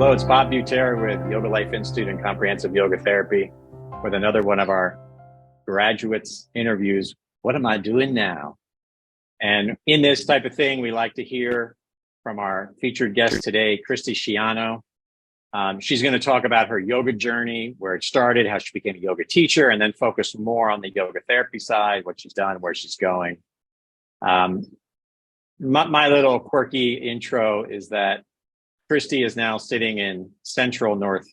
Hello, it's Bob Butera with YogaLife Institute and Comprehensive Yoga Therapy with another one of our graduates interviews. What am I doing now? And in this type of thing, we like to hear from our featured guest today, Kristy Schiano. She's going to talk about her yoga journey, where it started, how she became a yoga teacher, and then focus more on the yoga therapy side, what she's done, where she's going. My little quirky intro is that Kristy is now sitting in central North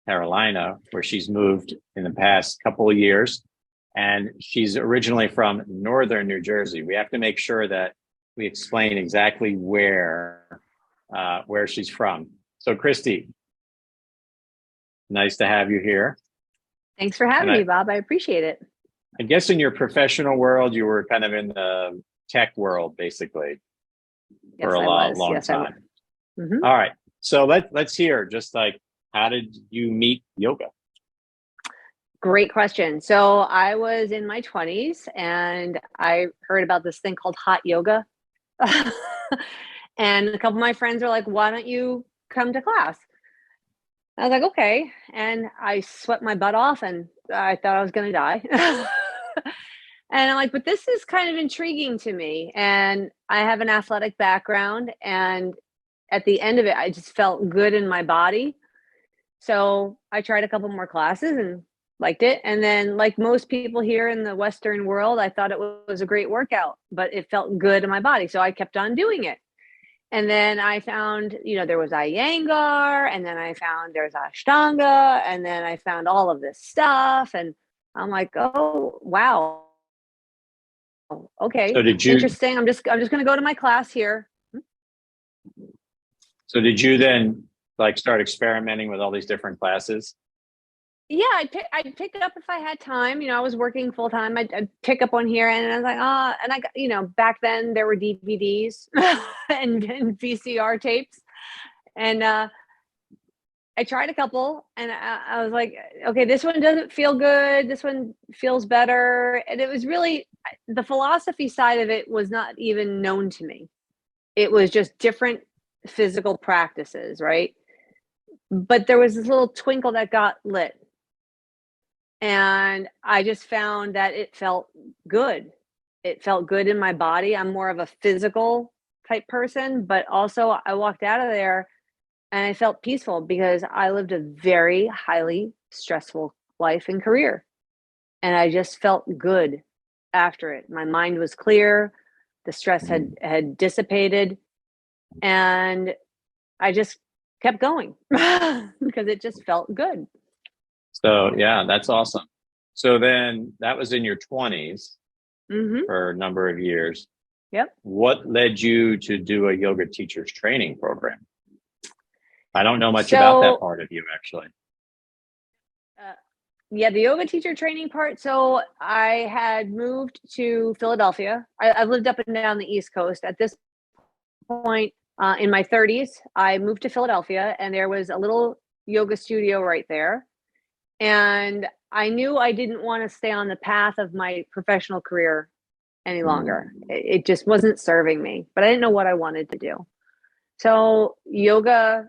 Carolina, where she's moved in the past couple of years. And she's originally from northern New Jersey. We have to make sure that we explain exactly where she's from. So Kristy, nice to have you here. Thanks for having me, Bob. I appreciate it. I guess in your professional world, you were kind of in the tech world, basically, for a long time. Mm-hmm. All right. So let's hear, just like, how did you meet yoga? Great question. So I was in my 20s and I heard about this thing called hot yoga. And a couple of my friends were like, why don't you come to class? I was like, okay. And I sweat my butt off and I thought I was going to die. And I'm like, but this is kind of intriguing to me. And I have an athletic background, and at the end of it, I just felt good in my body. So I tried a couple more classes and liked it. And then, like most people here in the Western world, I thought it was a great workout, but it felt good in my body. So I kept on doing it. And then I found, there was Iyengar, and then I found there's Ashtanga, and then I found all of this stuff. And I'm like, oh, wow. Okay. So interesting. I'm just going to go to my class here. So did you then start experimenting with all these different classes? Yeah, I'd pick it up if I had time. I was working full time. I'd pick up one here, and I was like, and I got, back then there were DVDs and VCR tapes, and I tried a couple, and I was like, okay, this one doesn't feel good. This one feels better, and it was really, the philosophy side of it was not even known to me. It was just different physical practices, right? But there was this little twinkle that got lit. And I just found that it felt good. It felt good in my body. I'm more of a physical type person, but also I walked out of there and I felt peaceful because I lived a very highly stressful life and career. And I just felt good after it. My mind was clear. The stress had dissipated. And I just kept going because it just felt good. So yeah, that's awesome. So then that was in your 20s for a number of years. Yep. What led you to do a yoga teacher's training program? I don't know much about that part of you, actually. Yeah, the yoga teacher training part. So I had moved to Philadelphia. I've lived up and down the East Coast. At this point in my 30s, I moved to Philadelphia, and there was a little yoga studio right there. And I knew I didn't want to stay on the path of my professional career any longer. It just wasn't serving me, but I didn't know what I wanted to do. So yoga,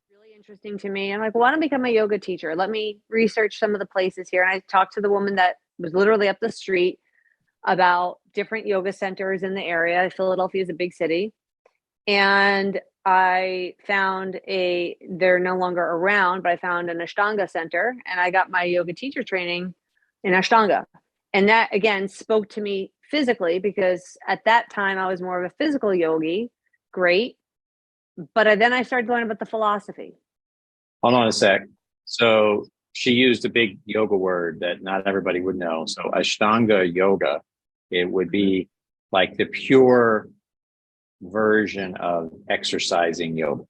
really interesting to me. I'm like, well, why don't I become a yoga teacher? Let me research some of the places here. And I talked to the woman that was literally up the street about different yoga centers in the area. Philadelphia is a big city. And I found they're no longer around, but I found an Ashtanga center, and I got my yoga teacher training in Ashtanga. And that, again, spoke to me physically, because at that time I was more of a physical yogi. Great. But then I started learning about the philosophy. Hold on a sec. So she used a big yoga word that not everybody would know. So Ashtanga yoga, it would be like the pure version of exercising yoga.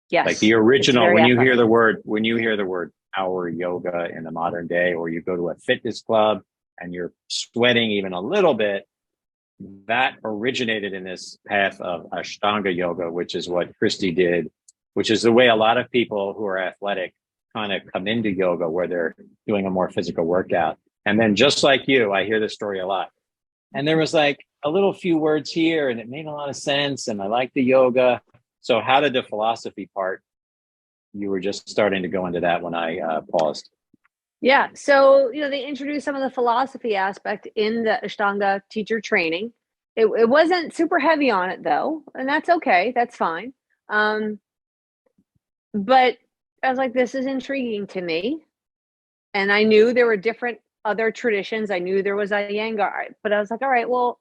Yes. Like the original, when you hear the word power yoga in the modern day, or you go to a fitness club and you're sweating even a little bit, that originated in this path of Ashtanga yoga, which is what Kristy did, which is the way a lot of people who are athletic kind of come into yoga, where they're doing a more physical workout. And then, just like you, I hear this story a lot. And there was like a little few words here, and it made a lot of sense, and I liked the yoga. So how did the philosophy part, you were just starting to go into that when I paused. Yeah. So, they introduced some of the philosophy aspect in the Ashtanga teacher training. It wasn't super heavy on it though, and that's okay. That's fine. But I was like, this is intriguing to me. And I knew there were different other traditions. I knew there was Iyengar, but I was like, all right, well,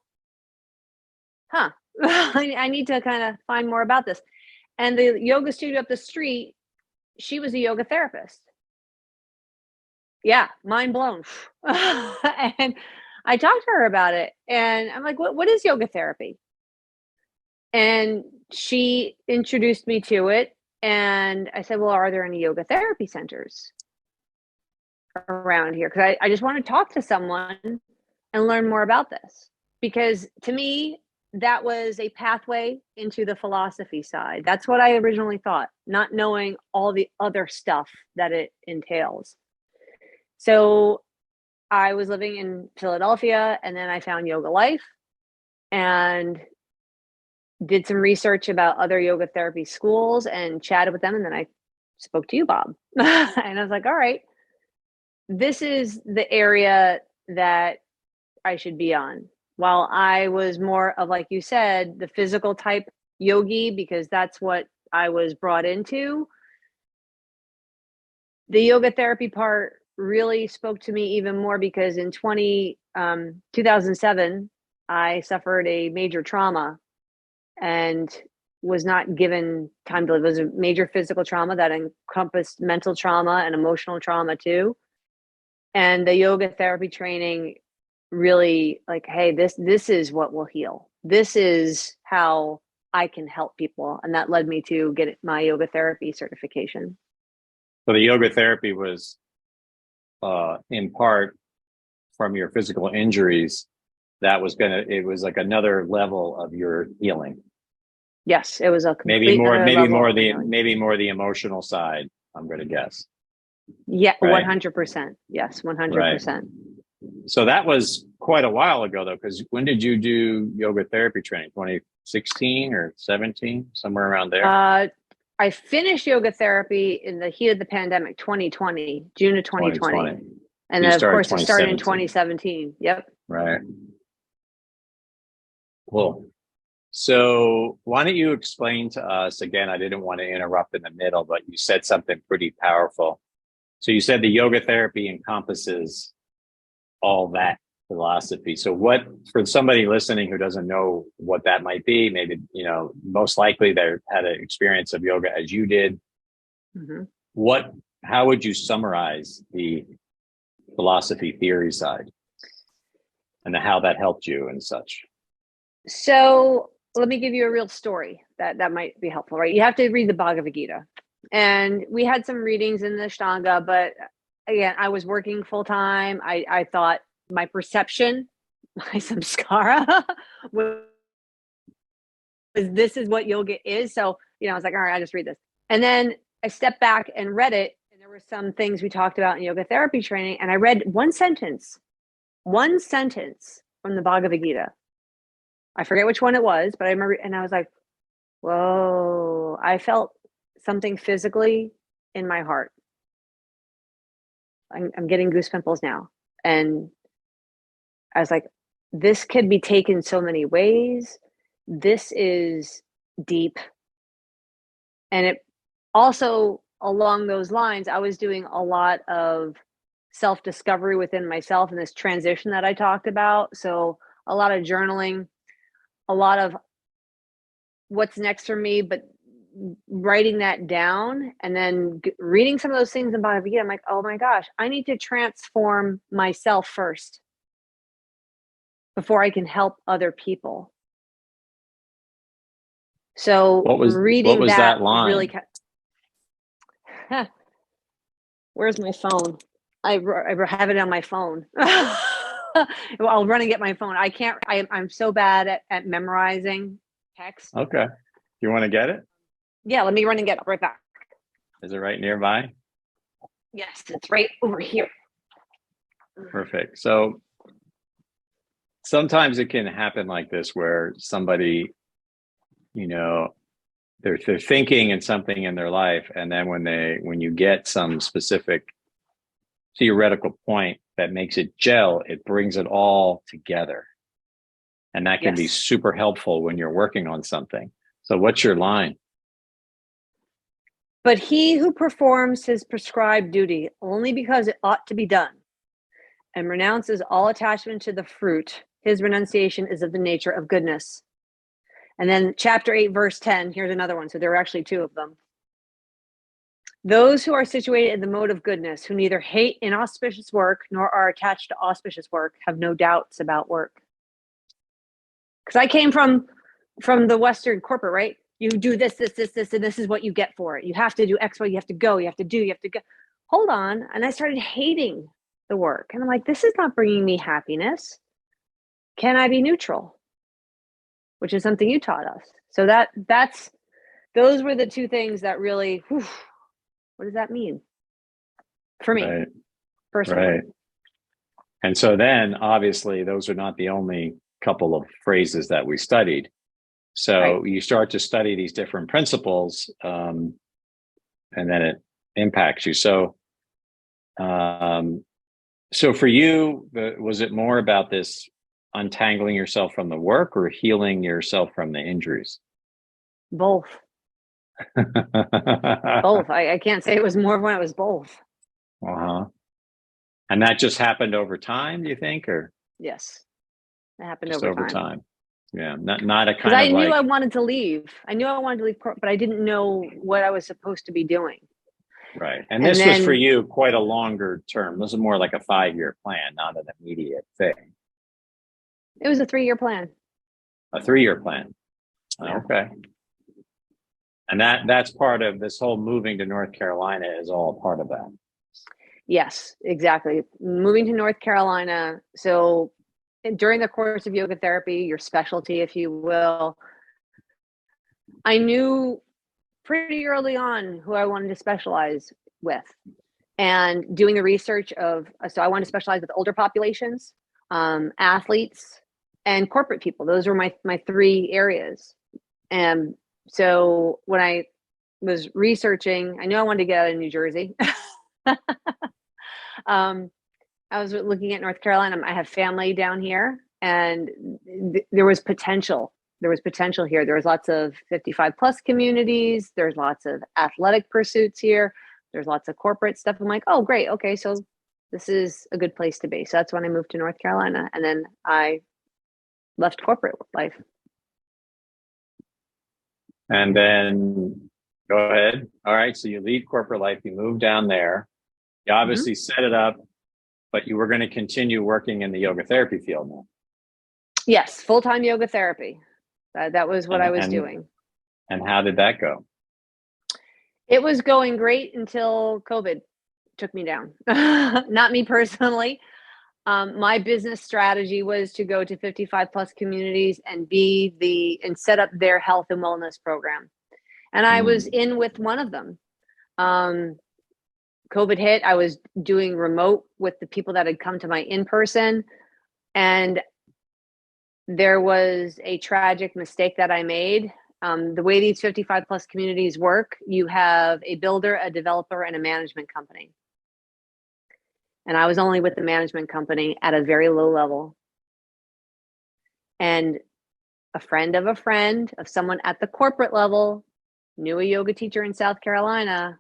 I need to kind of find more about this. And the yoga studio up the street, she was a yoga therapist. Yeah, mind blown. And I talked to her about it, and I'm like, what is yoga therapy? And she introduced me to it, and I said, well, are there any yoga therapy centers around here? Because I just want to talk to someone and learn more about this. Because to me, that was a pathway into the philosophy side. That's what I originally thought, not knowing all the other stuff that it entails. So I was living in Philadelphia, and then I found YogaLife and did some research about other yoga therapy schools and chatted with them. And then I spoke to you, Bob. And I was like, all right, this is the area that I should be on. While I was more of, like you said, the physical type yogi, because that's what I was brought into, the yoga therapy part really spoke to me even more because in 2007, I suffered a major trauma and was not given time to live. It was a major physical trauma that encompassed mental trauma and emotional trauma too. And the yoga therapy training really, like, hey, this is what will heal. This is how I can help people. And that led me to get my yoga therapy certification. So the yoga therapy was in part from your physical injuries. It was like another level of your healing. Yes, it was a Maybe more the emotional side, I'm going to guess. Yeah, right? 100%. Yes, 100%. Right. So that was quite a while ago, though, because when did you do yoga therapy training? 2016 or 17, somewhere around there? I finished yoga therapy in the heat of the pandemic, 2020, June of 2020. And then, of course, it started in 2017. Yep. Right. Cool. So why don't you explain to us, again, I didn't want to interrupt in the middle, but you said something pretty powerful. So you said the yoga therapy encompasses all that philosophy. So what, for somebody listening who doesn't know what that might be, maybe, most likely they had an experience of yoga as you did. Mm-hmm. How would you summarize the philosophy theory side and how that helped you and such? So let me give you a real story that might be helpful, right? You have to read the Bhagavad Gita. And we had some readings in the Ashtanga, but again, I was working full time. I thought my perception, my samskara, was this is what yoga is. So, I was like, all right, I'll just read this. And then I stepped back and read it. And there were some things we talked about in yoga therapy training. And I read one sentence from the Bhagavad Gita. I forget which one it was, but I remember, and I was like, whoa, I felt something physically in my heart. I'm getting goosepimples now. And I was like, this could be taken so many ways. This is deep. And it also, along those lines, I was doing a lot of self-discovery within myself in this transition that I talked about. So a lot of journaling, a lot of what's next for me, but writing that down and then reading some of those things in Bhagavad Gita, I'm like, oh my gosh, I need to transform myself first before I can help other people. So what was that line? Really, where's my phone? I have it on my phone. I'll run and get my phone. I'm so bad at memorizing text. Okay. You want to get it? Yeah, let me run and get it right back. Is it right nearby? Yes, it's right over here. Perfect. So sometimes it can happen like this where somebody, they're thinking in something in their life, and then when you get some specific theoretical point that makes it gel, it brings it all together, and that can be Yes. super helpful when you're working on something. So what's your line? But he who performs his prescribed duty only because it ought to be done and renounces all attachment to the fruit, his renunciation is of the nature of goodness. And then chapter 8, verse 10, here's another one. So there were actually two of them. Those who are situated in the mode of goodness, who neither hate inauspicious work nor are attached to auspicious work, have no doubts about work. Because I came from the Western corporate, right? You do this, and this is what you get for it. You have to do X, Y, you have to go, you have to do, you have to go. Hold on. And I started hating the work. And I'm like, this is not bringing me happiness. Can I be neutral? Which is something you taught us. So those were the two things that really, what does that mean for me Right. personally? Right. And so then obviously those are not the only couple of phrases that we studied. So Right. you start to study these different principles, and then it impacts you. So, so for you, was it more about this untangling yourself from the work or healing yourself from the injuries? Both. Both. I can't say it was more when it was both. Uh-huh. And that just happened over time, do you think, or Yes. It happened just over over time. time? Yeah, not a Because kind I of knew like, I wanted to leave. I knew I wanted to leave, but I didn't know what I was supposed to be doing. right. And And this was for then you quite a longer term. This is more like a 5-year plan, not an immediate thing. it was a 3-year plan. A 3-year plan. Yeah. Okay. And that's part of this whole moving to North Carolina is all part of that. Yes, exactly. Moving to North Carolina. So during the course of yoga therapy, your specialty, if you will, I knew pretty early on who I wanted to specialize with. And doing the research so I wanted to specialize with older populations, athletes, and corporate people. Those were my 3 areas. And so when I was researching, I knew I wanted to get out of New Jersey. I was looking at North Carolina. I have family down here, and there was potential. There was potential here. There was lots of 55 plus communities. There's lots of athletic pursuits here. There's lots of corporate stuff. I'm like, oh, great. Okay, so this is a good place to be. So that's when I moved to North Carolina, and then I left corporate life. And then go ahead. All right. So you leave corporate life, you move down there. You obviously set it up, but you were going to continue working in the yoga therapy field now. Yes, full-time yoga therapy. That was what I was doing. And how did that go? It was going great until COVID took me down. Not me personally. My business strategy was to go to 55 plus communities and set up their health and wellness program. And I was in with one of them. COVID hit. I was doing remote with the people that had come to my in-person, and there was a tragic mistake that I made. The way these 55 plus communities work, you have a builder, a developer, and a management company. And I was only with the management company at a very low level. And a friend of someone at the corporate level knew a yoga teacher in South Carolina,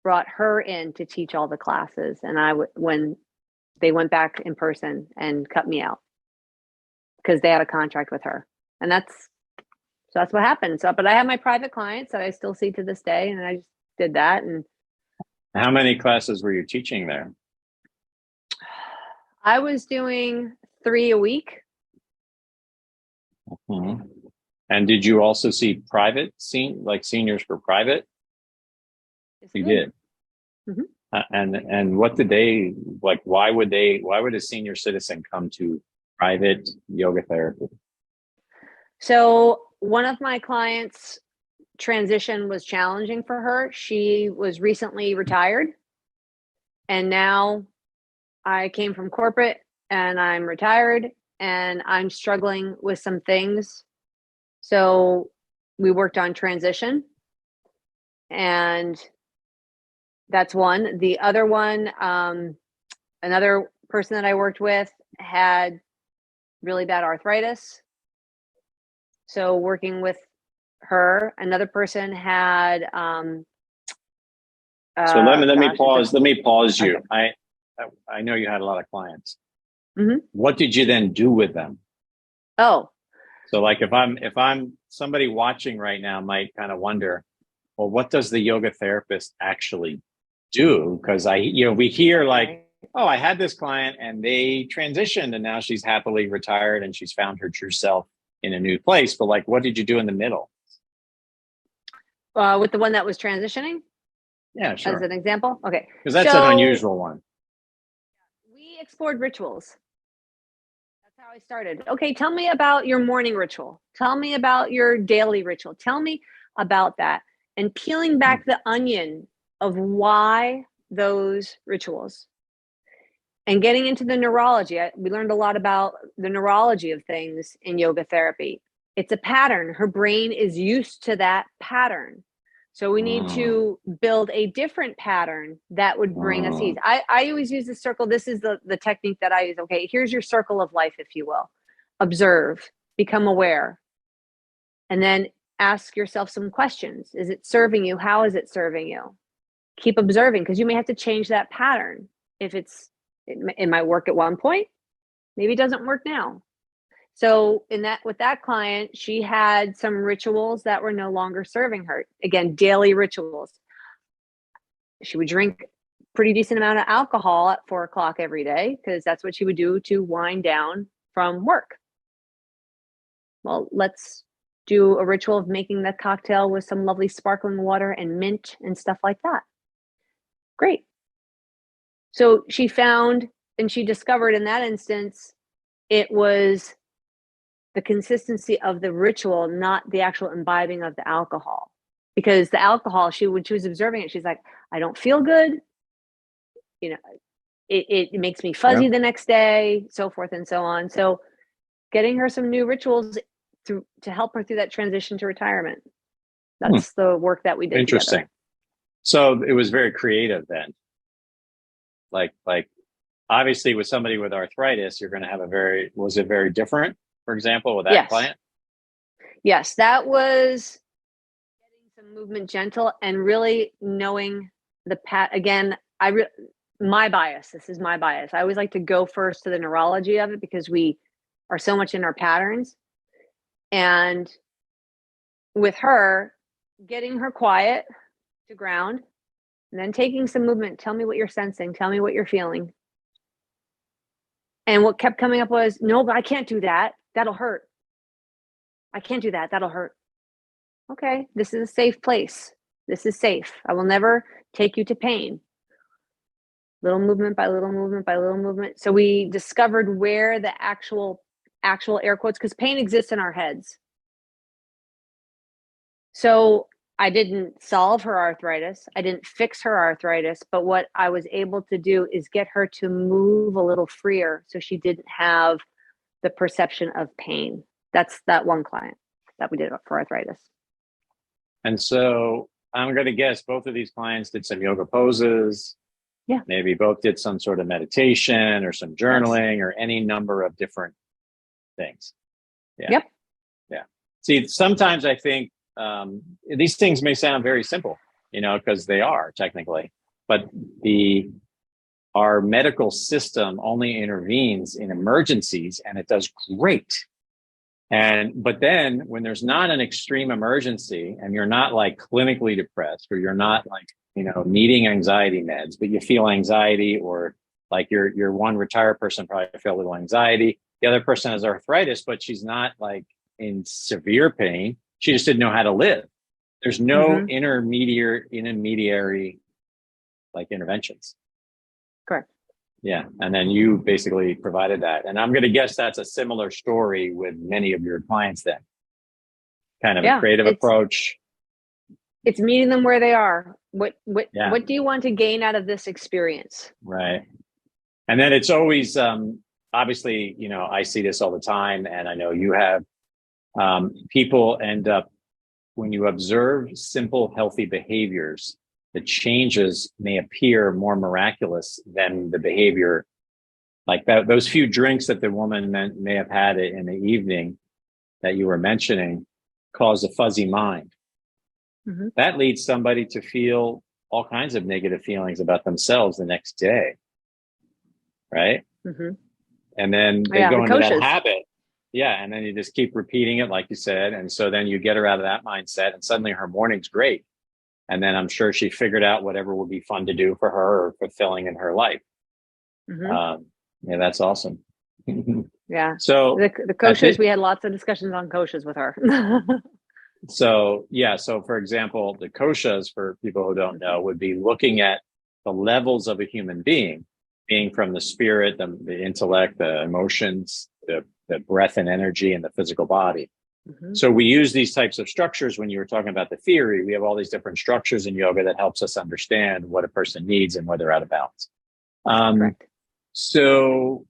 brought her in to teach all the classes. And when they went back in person and cut me out because they had a contract with her. And that's what happened. So, but I have my private clients that I still see to this day. And I just did that. And how many classes were you teaching there? I was doing 3 a week. Mm-hmm. And did you also see seniors for private? Yes, You did. Mm-hmm. And what did they like? Why would a senior citizen come to private yoga therapy? So one of my clients' transition was challenging for her. She was recently retired, and now I came from corporate and I'm retired and I'm struggling with some things. So we worked on transition, And that's one. The other one, another person that I worked with had really bad arthritis. So working with her, another person had So let me pause. Let me pause you. Okay. I know you had a lot of clients. Mm-hmm. What did you then do with them? Oh, so like if I'm somebody watching right now might kind of wonder, well, what does the yoga therapist actually do? Because we hear like, oh, I had this client and they transitioned and now she's happily retired and she's found her true self in a new place. But like, what did you do in the middle? with the one that was transitioning? Yeah, sure. As an example? Okay. Because that's an unusual one. We explored rituals. That's how I started. Okay, tell me about your morning ritual. Tell me about your daily ritual. Tell me about that. And peeling back the onion of why those rituals. And getting into the neurology. We learned a lot about the neurology of things in yoga therapy. It's a pattern. Her brain is used to that pattern. So we need to build a different pattern that would bring us ease. I always use the circle. This is the technique that I use. Okay, here's your circle of life, if you will. Observe, become aware, and then ask yourself some questions. Is it serving you? How is it serving you? Keep observing, because you may have to change that pattern. If it might work at one point, maybe it doesn't work now. So with that client, she had some rituals that were no longer serving her. Again, daily rituals. She would drink pretty decent amount of alcohol at 4:00 every day because that's what she would do to wind down from work. Well, let's do a ritual of making the cocktail with some lovely sparkling water and mint and stuff like that. Great. So she found and she discovered in that instance, it was the consistency of the ritual, not the actual imbibing of the alcohol. Because the alcohol, when she was observing it, she's like, I don't feel good. It makes me fuzzy the next day, so forth and so on. So getting her some new rituals to help her through that transition to retirement. That's the work that we did. Interesting. Together. So it was very creative then. Like obviously with somebody with arthritis, you're going to have was it very different, for example, with that client? Yes, that was getting some movement gentle and really knowing again, my bias. This is my bias. I always like to go first to the neurology of it because we are so much in our patterns. And with her, getting her quiet to ground and then taking some movement. Tell me what you're sensing. Tell me what you're feeling. And what kept coming up was, no, but I can't do that. That'll hurt. I can't do that. That'll hurt. Okay, this is a safe place. This is safe. I will never take you to pain. Little movement by little movement by little movement. So we discovered where the actual air quotes, because pain exists in our heads. So I didn't solve her arthritis. I didn't fix her arthritis. But what I was able to do is get her to move a little freer so she didn't have the perception of pain. That's that one client that we did for arthritis. And so I'm going to guess both of these clients did some yoga poses. Yeah. Maybe both did some sort of meditation or some journaling or any number of different things. Yeah. Yep. Yeah. See, sometimes I think these things may sound very simple, because they are technically, but our medical system only intervenes in emergencies and it does great. But then when there's not an extreme emergency and you're not like clinically depressed or you're not like, needing anxiety meds, but you feel anxiety, or like your one retired person probably felt a little anxiety. The other person has arthritis, but she's not like in severe pain. She just didn't know how to live. There's no intermediary like interventions. Correct. Yeah. And then you basically provided that. And I'm going to guess that's a similar story with many of your clients then. Kind of a creative approach. It's meeting them where they are. What do you want to gain out of this experience? Right. And then it's always, obviously, I see this all the time, and I know you have, people end up when you observe simple, healthy behaviors, the changes may appear more miraculous than the behavior. Like that, those few drinks that the woman may have had in the evening that you were mentioning cause a fuzzy mind. Mm-hmm. That leads somebody to feel all kinds of negative feelings about themselves the next day. Right? Mm-hmm. And then they go into that habit. Yeah. And then you just keep repeating it, like you said. And so then you get her out of that mindset, and suddenly her morning's great. And then I'm sure she figured out whatever would be fun to do for her or fulfilling in her life. Mm-hmm. Yeah, that's awesome. Yeah. So the koshas, we had lots of discussions on koshas with her. So for example, the koshas, for people who don't know, would be looking at the levels of a human being from the spirit, the intellect, the emotions, the breath and energy, and the physical body. Mm-hmm. So we use these types of structures. When you were talking about the theory, we have all these different structures in yoga that helps us understand what a person needs and where they're out of balance. Correct. So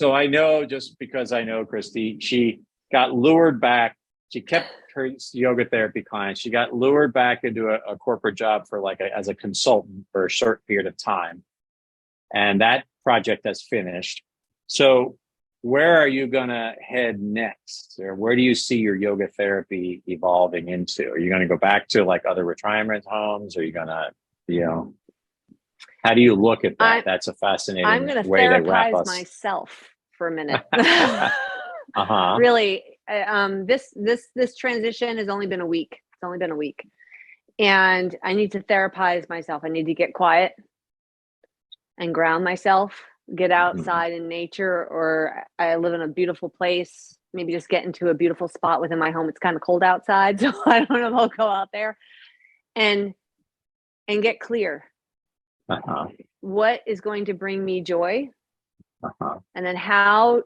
I know, just because I know Kristy, she got lured back. She kept her yoga therapy clients. She got lured back into a corporate job for as a consultant for a short period of time. And that project has finished. So where are you going to head next? Or where do you see your yoga therapy evolving into? Are you going to go back to other retirement homes? Are you going to, how do you look at that? That's a fascinating way to wrap us. I'm going to therapize myself for a minute. Uh-huh. Really, this transition has only been a week. It's only been a week. And I need to therapize myself. I need to get quiet and ground myself, get outside in nature, or I live in a beautiful place, maybe just get into a beautiful spot within my home. It's kind of cold outside, so I don't know if I'll go out there and get clear. Uh-huh. What is going to bring me joy? Uh-huh. And then how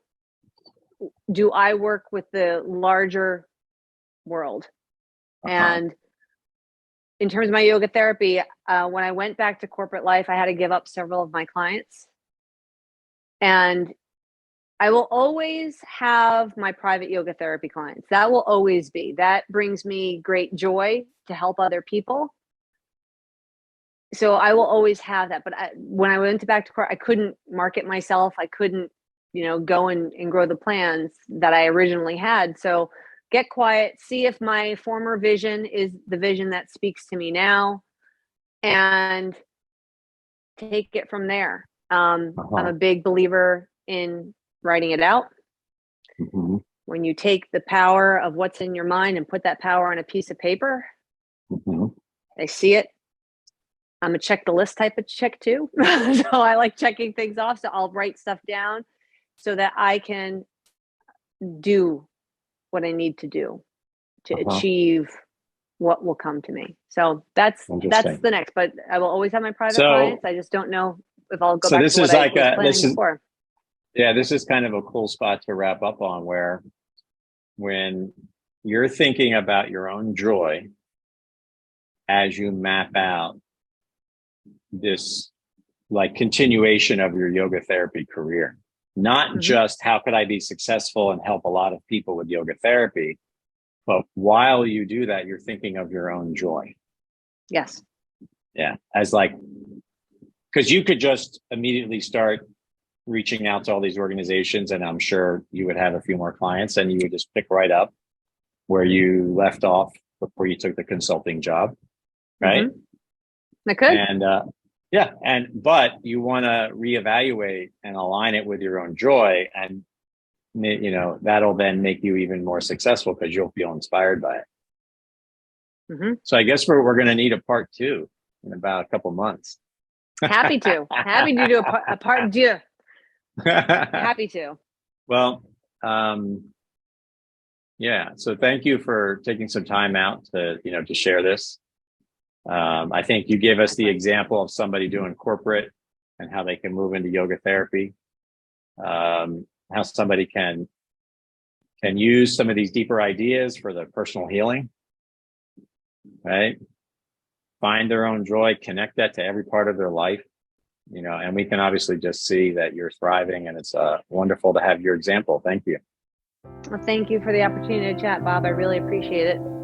do I work with the larger world? Uh-huh. And in terms of my yoga therapy, when I went back to corporate life, I had to give up several of my clients. And I will always have my private yoga therapy clients. That will always be. That brings me great joy to help other people. So I will always have that. But when I went back to corporate, I couldn't market myself. I couldn't, go and grow the plans that I originally had. So get quiet, see if my former vision is the vision that speaks to me now, and take it from there. I'm a big believer in writing it out. Mm-hmm. When you take the power of what's in your mind and put that power on a piece of paper, mm-hmm. I see it. I'm a check the list type of chick too. So I like checking things off. So I'll write stuff down so that I can do what I need to do to achieve what will come to me. So that's the next, but I will always have my private clients. I just don't know if I'll go back to what I was planning before. Yeah, this is kind of a cool spot to wrap up on, where when you're thinking about your own joy as you map out this continuation of your yoga therapy career, not mm-hmm. just how could I be successful and help a lot of people with yoga therapy, but while you do that, you're thinking of your own joy. Yes. Yeah. Because you could just immediately start reaching out to all these organizations, and I'm sure you would have a few more clients, and you would just pick right up where you left off before you took the consulting job. Right. Mm-hmm. I could. And, but you want to reevaluate and align it with your own joy, and that'll then make you even more successful because you'll feel inspired by it. Mm-hmm. So I guess we're going to need a part 2 in about a couple months. Happy to do a part 2. Happy to. Well, yeah. So thank you for taking some time out to share this. I think you gave us the example of somebody doing corporate and how they can move into yoga therapy. How somebody can use some of these deeper ideas for the personal healing, right? Find their own joy, connect that to every part of their life, and we can obviously just see that you're thriving, and it's wonderful to have your example. Thank you. Well, thank you for the opportunity to chat, Bob. I really appreciate it.